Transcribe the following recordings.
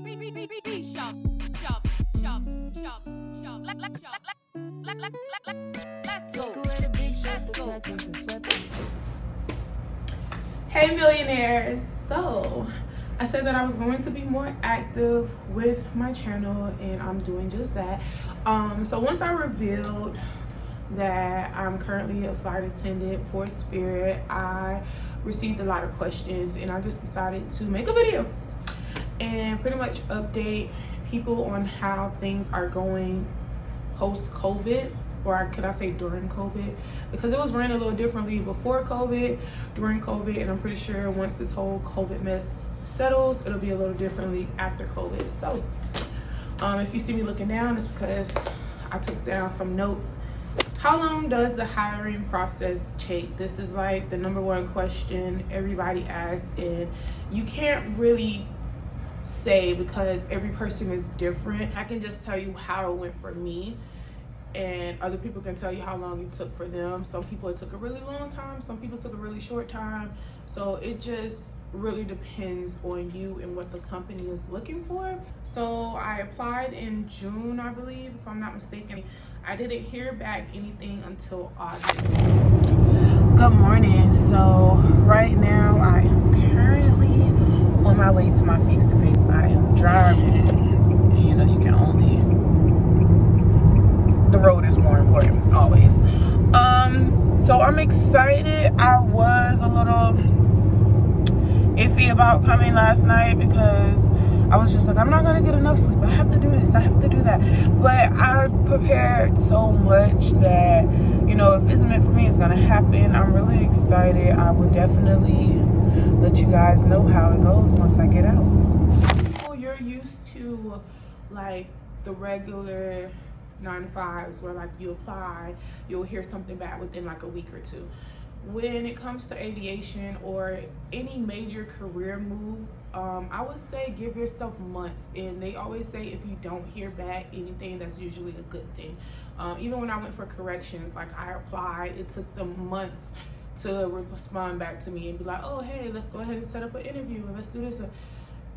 Hey millionaires! So I said that I was going to be more active with my channel, and I'm doing just that. So once I revealed that I'm currently a flight attendant for Spirit, I received a lot of questions, and I just decided to make a video and pretty much update people on how things are going post-COVID, or could I say during COVID, because it was ran a little differently before COVID, during COVID, and I'm pretty sure once this whole COVID mess settles, it'll be a little differently after COVID. So if you see me looking down, it's because I took down some notes. How long does the hiring process take? This is like the #1 question everybody asks, and you can't really say because every person is different. I can just tell you how it went for me, and other people can tell you how long it took for them. Some people it took a really long time, some people took a really short time. So it just really depends on you and what the company is looking for. So I applied in June, I believe, if I'm not mistaken. I didn't hear back anything until August. Good morning. So right now I am currently on my way to my face-to-face. I am driving, and you know, you can only, the road is more important always. So I'm excited. I was a little iffy about coming last night because I was just like, I'm not gonna get enough sleep. I have to do this, I have to do that. But I prepared so much that, you know, if it's meant for me, it's gonna happen. I'm really excited. I will definitely let you guys know how it goes once I get out. You're used to like the regular 9-to-5s where like you apply, you'll hear something back within like a week or two. When it comes to aviation or any major career move, I would say give yourself months. And they always say if you don't hear back anything, that's usually a good thing. Even when I went for corrections, like I applied, it took them months to respond back to me and be like, oh hey, let's go ahead and set up an interview and let's do this.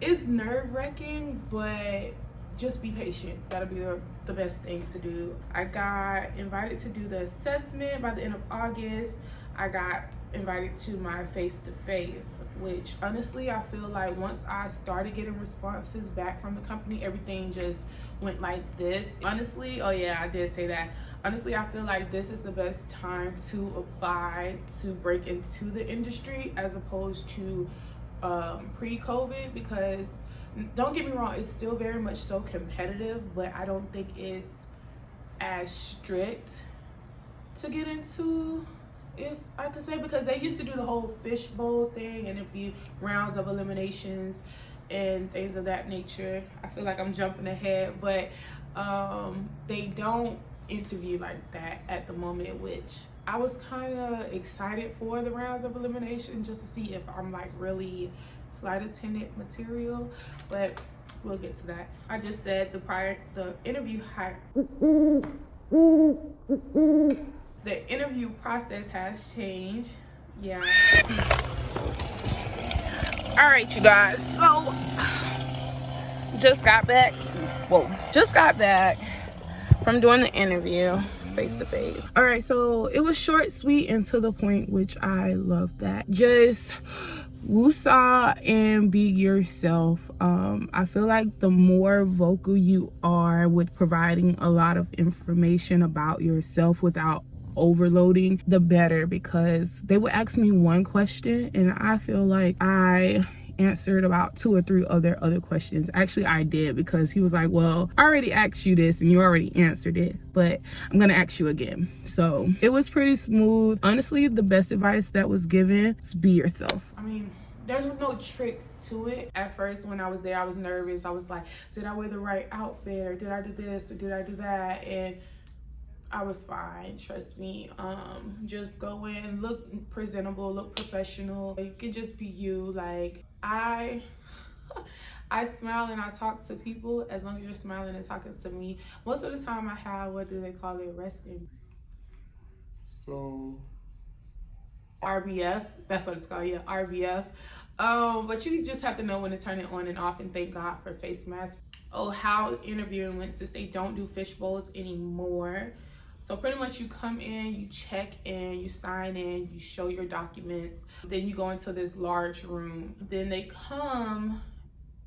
It's nerve-wracking, but just be patient. That'll be the best thing to do. I got invited to do the assessment by the end of August. I got invited to my face-to-face, which honestly I feel like once I started getting responses back from the company, everything just went like this. Honestly, oh yeah, I did say that. Honestly, I feel like this is the best time to apply to break into the industry as opposed to pre-COVID, because don't get me wrong, it's still very much so competitive, but I don't think it's as strict to get into, if I could say, because they used to do the whole fishbowl thing and it'd be rounds of eliminations and things of that nature. I feel like I'm jumping ahead, but they don't interview like that at the moment, which I was kind of excited for the rounds of elimination just to see if I'm like really flight attendant material, but we'll get to that. I just said the interview process has changed. Yeah. All right, you guys, so just got back from doing the interview face-to-face. All right, so it was short, sweet, and to the point, which I love that. Just woosah and be yourself. I feel like the more vocal you are with providing a lot of information about yourself without overloading, the better, because they would ask me one question and I feel like I answered about 2 or 3 other questions. Actually, I did, because he was like, well, I already asked you this and you already answered it, but I'm gonna ask you again. So it was pretty smooth. Honestly, the best advice that was given is be yourself. I mean, there's no tricks to it. At first when I was there, I was nervous. I was like, did I wear the right outfit, or did I do this, or did I do that? And I was fine, trust me. Just go in, look presentable, look professional. You can just be you. Like I smile and I talk to people. As long as you're smiling and talking to me, most of the time I have, what do they call it, resting. So RBF, that's what it's called, yeah, RBF. But you just have to know when to turn it on and off, and thank God for face masks. Oh, how interviewing went, since they don't do fish bowls anymore. So pretty much you come in, you check in, you sign in, you show your documents, then you go into this large room. Then they come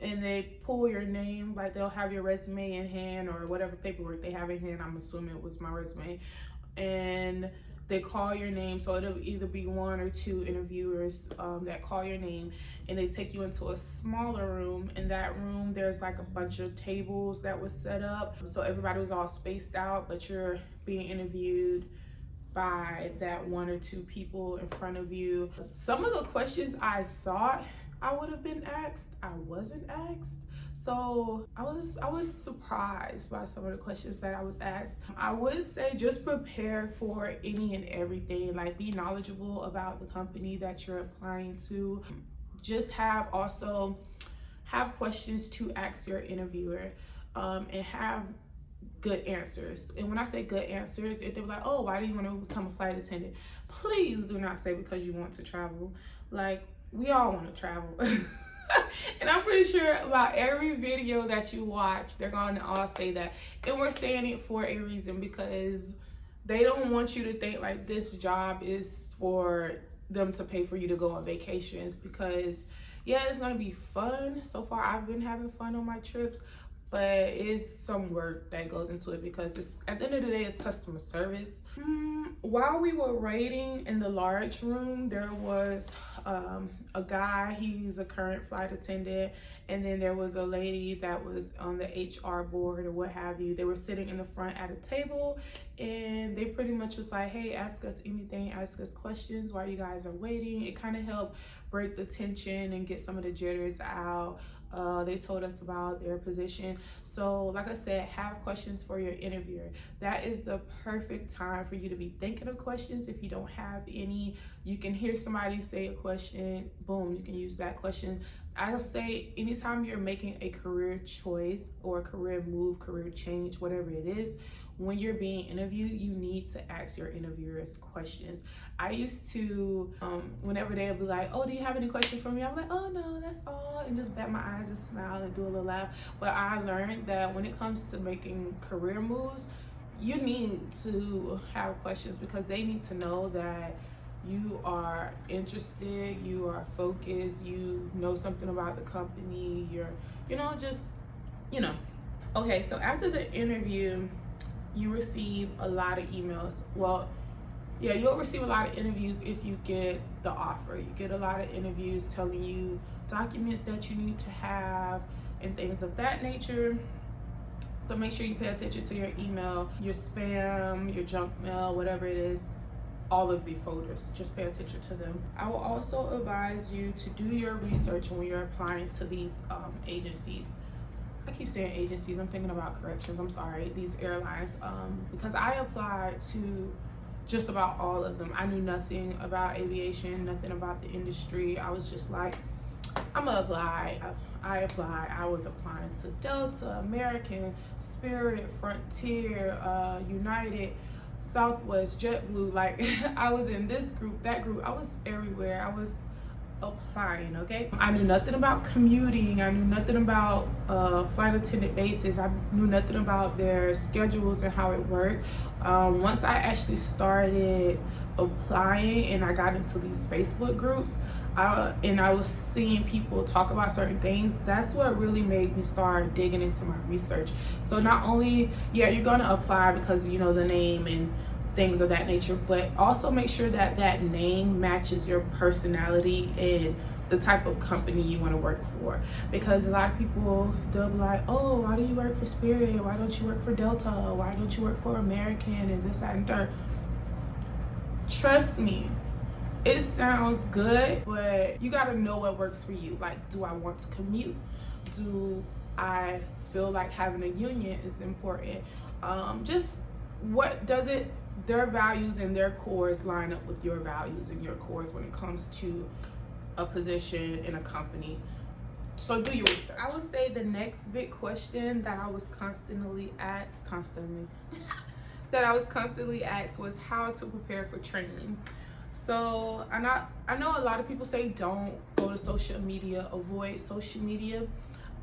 and they pull your name, like they'll have your resume in hand or whatever paperwork they have in hand. I'm assuming it was my resume. And they call your name, so it'll either be one or two interviewers that call your name, and they take you into a smaller room. In that room, there's like a bunch of tables that was set up, so everybody was all spaced out, but you're being interviewed by that one or two people in front of you. Some of the questions I thought I would have been asked, I wasn't asked. So I was surprised by some of the questions that I was asked. I would say just prepare for any and everything. Like, be knowledgeable about the company that you're applying to. Just have questions to ask your interviewer, and have good answers. And when I say good answers, if they're like, oh, why do you want to become a flight attendant? Please do not say because you want to travel. Like, we all want to travel. And I'm pretty sure about every video that you watch, they're going to all say that. And we're saying it for a reason, because they don't want you to think like this job is for them to pay for you to go on vacations. Because yeah, it's going to be fun. So far, I've been having fun on my trips, but it's some work that goes into it, because it's, at the end of the day, it's customer service. While we were waiting in the large room, there was a guy, he's a current flight attendant, and then there was a lady that was on the HR board or what have you. They were sitting in the front at a table, and they pretty much was like, hey, ask us anything, ask us questions while you guys are waiting. It kind of helped break the tension and get some of the jitters out. They told us about their position. So like I said, have questions for your interviewer. That is the perfect time for you to be thinking of questions. If you don't have any, you can hear somebody say a question, boom, you can use that question. I'll say anytime you're making a career choice or a career move, career change, whatever it is, when you're being interviewed, you need to ask your interviewers questions. I used to, whenever they'll be like, oh, do you have any questions for me? I'm like, oh no, that's all, and just bat my eyes and smile and do a little laugh. But I learned that when it comes to making career moves, you need to have questions, because they need to know that you are interested, you are focused, you know something about the company, you're, Okay, so after the interview, you receive a lot of emails. Well, yeah, you'll receive a lot of interviews if you get the offer. You get a lot of interviews telling you documents that you need to have and things of that nature. So make sure you pay attention to your email, your spam, your junk mail, whatever it is, all of the folders. Just pay attention to them. I will also advise you to do your research when you're applying to these agencies. I keep saying agencies, I'm thinking about corrections, I'm sorry, these airlines, because I applied to just about all of them. I knew nothing about aviation, nothing about the industry. I was just like, I'm gonna apply. I applied. I was applying to Delta, American, Spirit, Frontier, United, Southwest, JetBlue. Like, I was in this group, that group. I was everywhere. I was applying, okay? I knew nothing about commuting. I knew nothing about flight attendant bases. I knew nothing about their schedules and how it worked. Once I actually started applying and I got into these Facebook groups, and I was seeing people talk about certain things, that's what really made me start digging into my research. So not only, yeah, you're gonna apply because you know the name and things of that nature, but also make sure that that name matches your personality and the type of company you want to work for. Because a lot of people, they'll be like, oh, why do you work for Spirit? Why don't you work for Delta? Why don't you work for American and this, that, and third? Trust me, it sounds good, but you got to know what works for you. Like, do I want to commute? Do I feel like having a union is important? Just what does it, their values and their cores line up with your values and your cores when it comes to a position in a company. So do your research. I would say the next big question that I was constantly asked was how to prepare for training. So I know a lot of people say don't go to social media, avoid social media.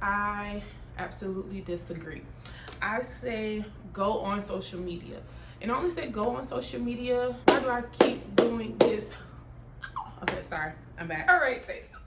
I absolutely disagree. I say go on social media. And I only say go on social media. Why do I keep doing this? Okay, sorry, I'm back. All right, say so.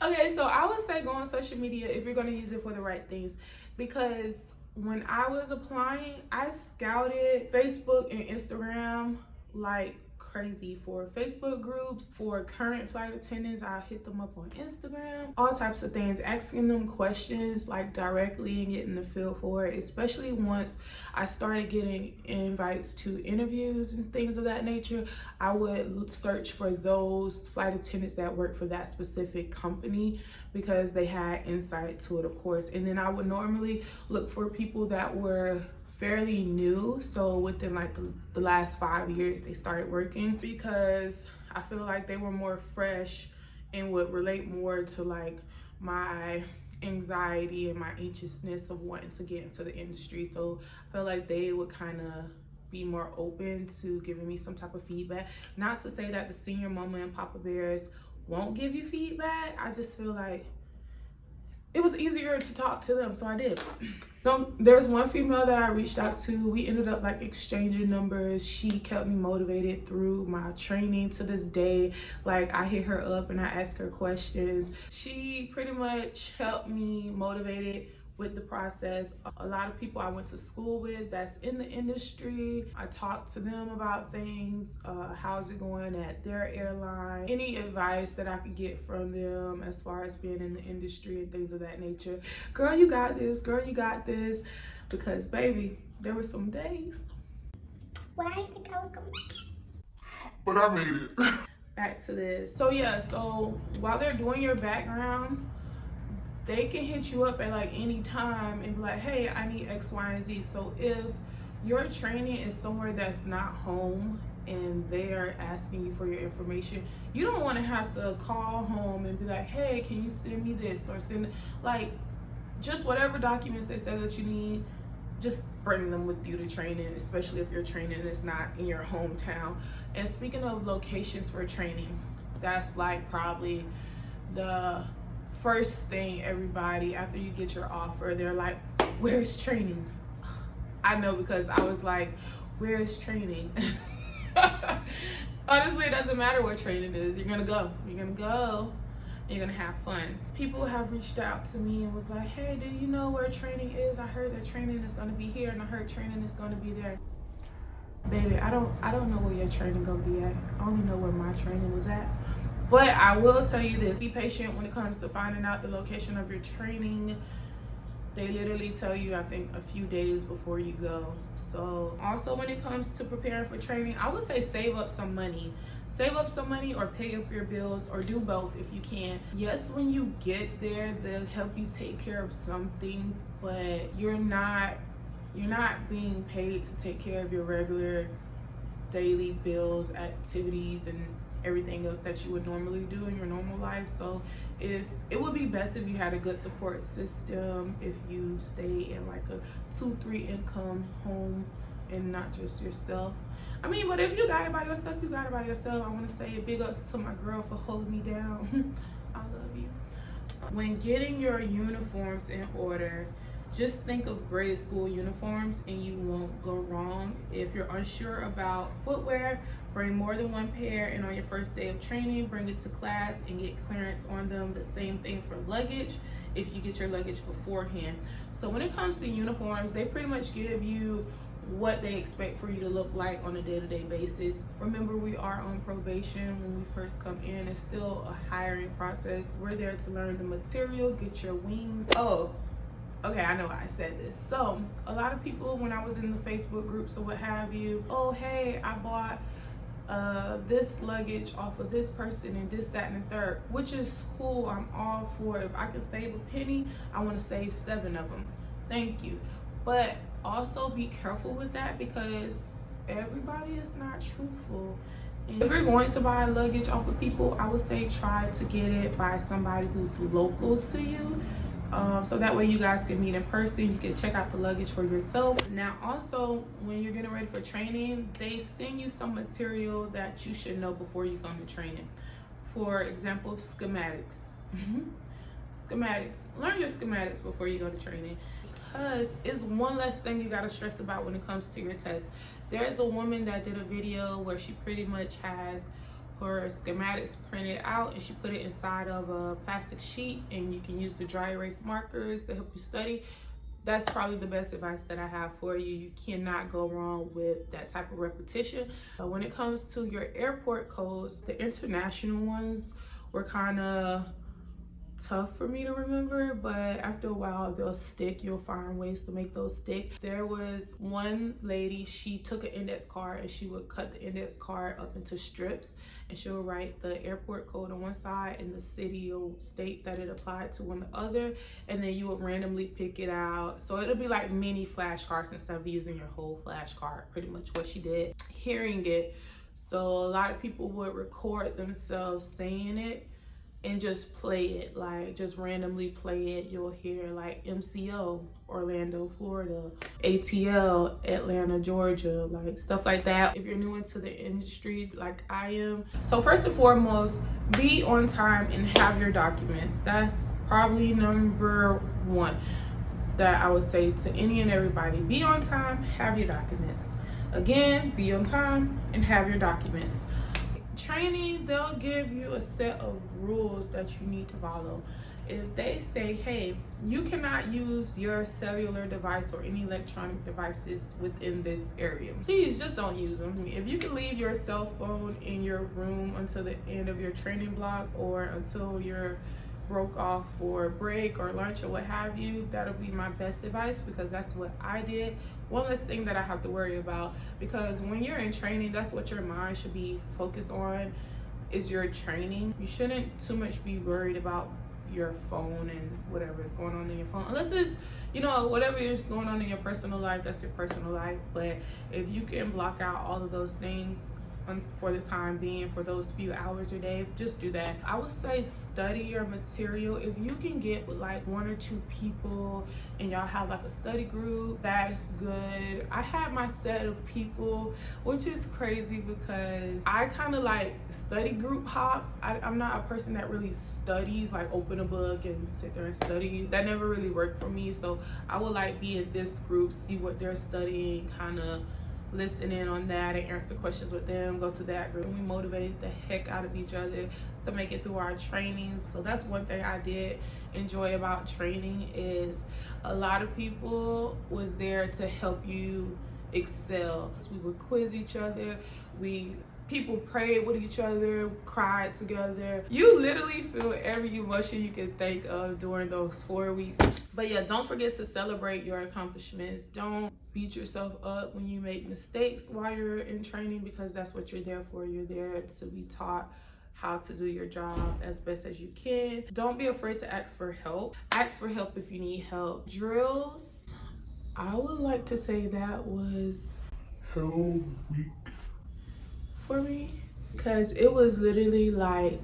Okay, so I would say go on social media if you're gonna use it for the right things, because when I was applying, I scouted Facebook and Instagram like crazy for Facebook groups, for current flight attendants. I'll hit them up on Instagram, all types of things, asking them questions like directly and getting the feel for it, especially once I started getting invites to interviews and things of that nature. I would search for those flight attendants that work for that specific company because they had insight to it, of course. And then I would normally look for people that were fairly new, so within like the last 5 years they started working, because I feel like they were more fresh and would relate more to like my anxiety and my anxiousness of wanting to get into the industry. So I feel like they would kind of be more open to giving me some type of feedback. Not to say that the senior mama and papa bears won't give you feedback, I just feel like it was easier to talk to them, so I did. So there's one female that I reached out to. We ended up like exchanging numbers. She kept me motivated through my training to this day. Like, I hit her up and I asked her questions. She pretty much helped me motivated with the process. A lot of people I went to school with that's in the industry, I talked to them about things, how's it going at their airline, any advice that I could get from them as far as being in the industry and things of that nature. Girl, you got this, girl, you got this. Because baby, there were some days where I didn't think I was coming back. But I made it. Back to this. So yeah, so while they're doing your background, they can hit you up at like any time and be like, hey, I need X, Y, and Z. So if your training is somewhere that's not home and they are asking you for your information, you don't want to have to call home and be like, hey, can you send me this, or send, like, just whatever documents they say that you need, just bring them with you to training, especially if your training is not in your hometown. And speaking of locations for training, that's like probably the first thing everybody, after you get your offer, they're like, where's training? I know, because I was like, where's training? Honestly, it doesn't matter what training is. You're gonna go, you're gonna have fun. People have reached out to me and was like, hey, do you know where training is? I heard that training is gonna be here, and I heard training is gonna be there. Baby, I don't know where your training gonna be at. I only know where my training was at. But I will tell you this, be patient when it comes to finding out the location of your training. They literally tell you, I think, a few days before you go. So also when it comes to preparing for training, I would say save up some money. Save up some money or pay up your bills, or do both if you can. Yes, when you get there, they'll help you take care of some things, but you're not being paid to take care of your regular daily bills, activities, and everything else that you would normally do in your normal life. So if it would be best if you had a good support system, if you stay in like a 2-3 income home and not just yourself. I mean, but if you got it by yourself, you got it by yourself. I want to say a big ups to my girl for holding me down. I love you. When getting your uniforms in order, just think of grade school uniforms and you won't go wrong. If you're unsure about footwear, bring more than one pair, and on your first day of training, bring it to class and get clearance on them. The same thing for luggage, if you get your luggage beforehand. So when it comes to uniforms, they pretty much give you what they expect for you to look like on a day-to-day basis. Remember, we are on probation when we first come in. It's still a hiring process. We're there to learn the material, get your wings. Oh, okay, I know why I said this. So a lot of people, when I was in the Facebook groups or what have you, oh, hey, I bought this luggage off of this person and this, that, and the third, which is cool. I'm all for it. If I can save a penny, I want to save 7 of them. Thank you. But also be careful with that, because everybody is not truthful. And if you're going to buy luggage off of people, I would say try to get it by somebody who's local to you, So that way you guys can meet in person. You can check out the luggage for yourself. Now also, when you're getting ready for training, they send you some material that you should know before you come to training. For example, schematics. Schematics. Learn your schematics before you go to training, because it's one less thing you got to stress about when it comes to your test. There's a woman that did a video where she pretty much has her schematics printed out and she put it inside of a plastic sheet, and you can use the dry erase markers to help you study. That's probably the best advice that I have for you. You cannot go wrong with that type of repetition. When it comes to your airport codes, the international ones were kind of tough for me to remember, but after a while they'll stick. You'll find ways to make those stick. There was one lady, she took an index card and she would cut the index card up into strips, and she'll write the airport code on one side and the city or state that it applied to on the other, and then you would randomly pick it out. So it'll be like mini flashcards instead of using your whole flashcard. Pretty much what she did. Hearing it, so a lot of people would record themselves saying it and just play it, like just randomly play it. You'll hear like MCO, Orlando, Florida, ATL, Atlanta, Georgia, like stuff like that. If you're new into the industry like I am, so first and foremost, be on time and have your documents. That's probably number one that I would say to any and everybody. Be on time, have your documents. Again, be on time and have your documents. Training, they'll give you a set of rules that you need to follow. If they say, hey, you cannot use your cellular device or any electronic devices within this area, please just don't use them. If you can leave your cell phone in your room until the end of your training block, or until you're broke off for a break or lunch or what have you, that'll be my best advice, because that's what I did. One less thing that I have to worry about, because when you're in training, that's what your mind should be focused on, is your training. You shouldn't too much be worried about your phone and whatever is going on in your phone, unless it's, you know, whatever is going on in your personal life, that's your personal life. But if you can block out all of those things for the time being, for those few hours a day, just do that. I would say study your material. If you can get with like 1 or 2 people and y'all have like a study group, that's good. I had my set of people, which is crazy because I kind of like study group hop. I'm not a person that really studies, like open a book and sit there and study. That never really worked for me. So I would like be in this group, see what they're studying, kind of listen in on that and answer questions with them, go to that group. We motivated the heck out of each other to make it through our trainings. So that's one thing I did enjoy about training, is a lot of people was there to help you excel. So we would quiz each other, people prayed with each other, cried together. You literally feel every emotion you can think of during those 4 weeks. But yeah, don't forget to celebrate your accomplishments. Don't beat yourself up when you make mistakes while you're in training, because that's what you're there for. You're there to be taught how to do your job as best as you can. Don't be afraid to ask for help. Ask for help if you need help. Drills, I would like to say that was hell week for me, because it was literally like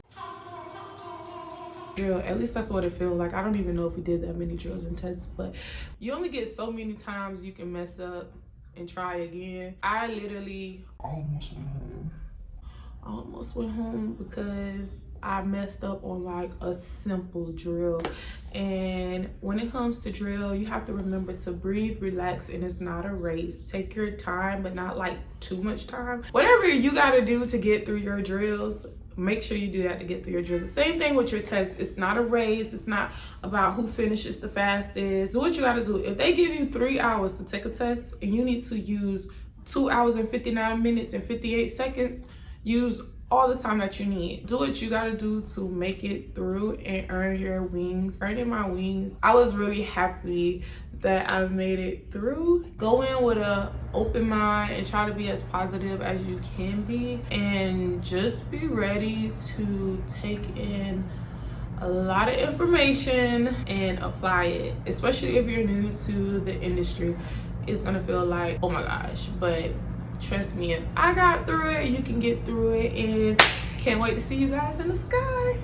drill. At least that's what it feels like. I don't even know if we did that many drills and tests, but you only get so many times you can mess up and try again. I literally almost went home because I messed up on like a simple drill. And when it comes to drill, you have to remember to breathe, relax, and it's not a race. Take your time, but not like too much time. Whatever you gotta do to get through your drills, make sure you do that to get through your drills. The same thing with your tests. It's not a race. It's not about who finishes the fastest. Do what you gotta do. If they give you 3 hours to take a test and you need to use 2 hours and 59 minutes and 58 seconds, use all the time that you need. Do what you gotta do to make it through and earn your wings. Earning my wings, I was really happy that I've made it through. Go in with an open mind and try to be as positive as you can be, and just be ready to take in a lot of information and apply it. Especially if you're new to the industry, it's gonna feel like, oh my gosh, but trust me, if I got through it, you can get through it, and can't wait to see you guys in the sky.